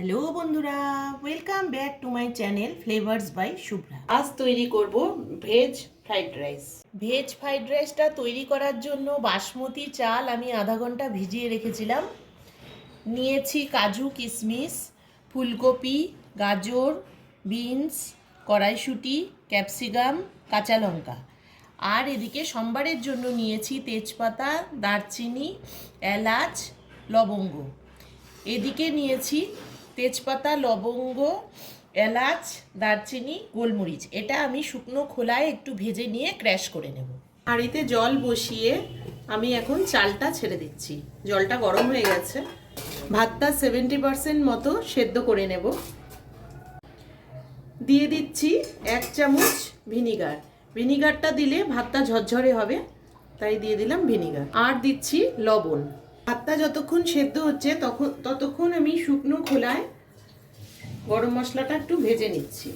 Hello বন্ধুরা, welcome back to my channel flavours by Shubhra. আজ তৈরি করব veg fried rice. Veg fried রাইসটা তৈরি করার জন্য বাসমতি চাল আমি আধা ঘন্টা ভিজিয়ে রেখেছিলাম। নিয়েছি কাজু, কিশমিশ, ফুলকপি, গাজর, বিনস, কড়াইশুঁটি, ক্যাপসিকাম, কাঁচা লঙ্কা। আর এদিকে সম্বারের জন্য নিয়েছি তেজপাতা, দারচিনি, এলাচ, লবঙ্গ। এদিকে নিয়েছি তেজপাতা, লবঙ্গ, এলাচ, দারচিনি, গোলমরিচ। এটা আমি শুকনো খোলায় একটু ভেজে নিয়ে ক্র্যাশ করে নেব। হাঁড়িতে জল বসিয়ে আমি এখন চালটা ছেড়ে দিচ্ছি। জলটা গরম হয়ে গেছে। ভাতটা 70% মতো সেদ্ধ করে নেব। দিয়ে দিচ্ছি 1 চামচ ভিনিগার। ভিনিগারটা দিলে ভাতটা ঝরঝরে হবে, তাই দিয়ে দিলাম ভিনিগার। আর দিচ্ছি লবণ। ভাতটা যতক্ষণ সেদ্ধ হচ্ছে ততক্ষণ আমি শুকনো খোলায় গরম মশলাটা একটু ভেজে নিচ্ছি।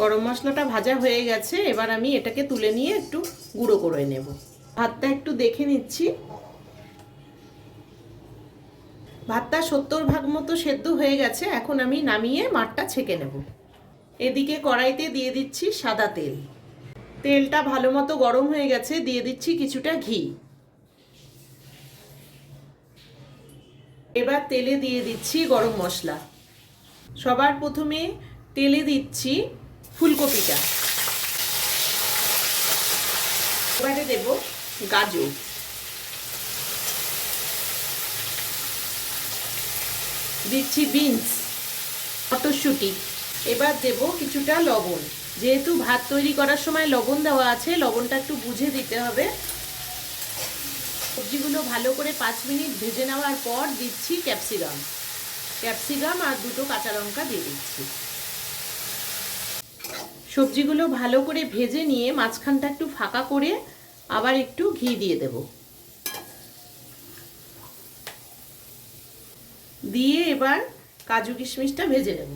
গরম মশলাটা ভাজা হয়ে গেছে, এবার আমি এটাকে তুলে নিয়ে একটু গুঁড়ো করে নেব। ভাতটা একটু দেখে নিচ্ছি। ভাতটা 70% মতো সেদ্ধ হয়ে গেছে। এখন আমি নামিয়ে মাঠটা ছেঁকে নেব। এদিকে কড়াইতে দিয়ে দিচ্ছি সাদা তেল। তেলটা ভালো মতো গরম হয়ে গেছে, দিয়ে দিচ্ছি কিছুটা ঘি। এবার তেলে দিয়ে দিচ্ছি গরম মশলা। সবার প্রথমে তেলে দিচ্ছি ফুলকপিটা। এবারে দেব গাজর, দিচ্ছি বিনস, মটরশুঁটি। এবার দেব কিছুটা লবণ। যেহেতু ভাত তৈরি করার সময় লবণ দেওয়া আছে, লবণটা একটু বুঝে দিতে হবে। সবজিগুলো ভালো করে 5 মিনিট ভেজে নেওয়ার পর দিচ্ছি ক্যাপসিকাম আর 2টো কাঁচা লঙ্কা দিয়ে দিচ্ছি। সবজিগুলো ভালো করে ভেজে নিয়ে মাঝখানটা একটু ফাঁকা করে আবার একটু ঘি দিয়ে দেব। দিয়ে এবার কাজু কিশমিশটা ভেজে নেব।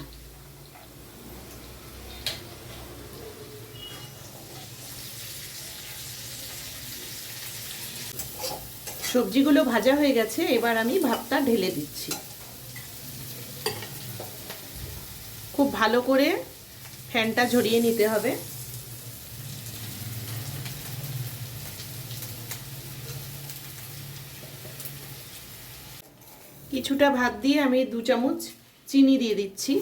সবজিগুলো ভাজা হয়ে গেছে, এবার আমি ভাতটা ঢেলে দিচ্ছি। খুব ভালো করে ফ্যানটা ঝরিয়ে নিতে হবে। কিছুটা ভাত দিয়ে আমি 2 চামচ চিনি দিয়ে দিচ্ছি।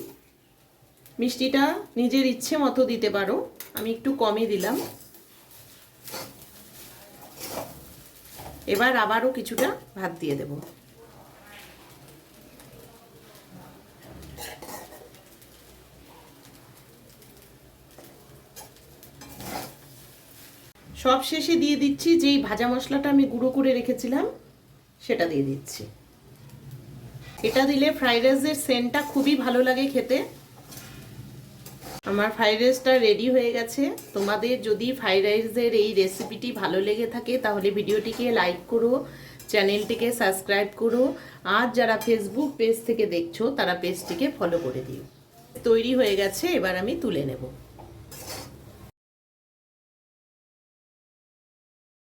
মিষ্টিটা নিজের ইচ্ছে মতো দিতে পারো, আমি একটু কমই দিলাম। এবার আবারও কিছুটা ভাত দিয়ে দেব। সব শেষে দিয়ে দিচ্ছি যেই ভাজা মশলাটা আমি গুঁড়ো করে রেখেছিলাম, সেটা দিয়ে দিচ্ছি। এটা দিলে ফ্রাইড রাইসের সেন্টটা খুবই ভালো লাগে খেতে। আমার ফ্রাইড রাইসটা রেডি হয়ে গেছে। তোমাদের যদি ফ্রাইড রাইসের এই রেসিপিটি ভালো লেগে থাকে তাহলে ভিডিওটিকে লাইক করো, চ্যানেলটিকে সাবস্ক্রাইব করো। আর যারা ফেসবুক পেজ থেকে দেখছো তারা পেজটিকে ফলো করে দিও। তৈরি হয়ে গেছে, এবার আমি তুলে নেব।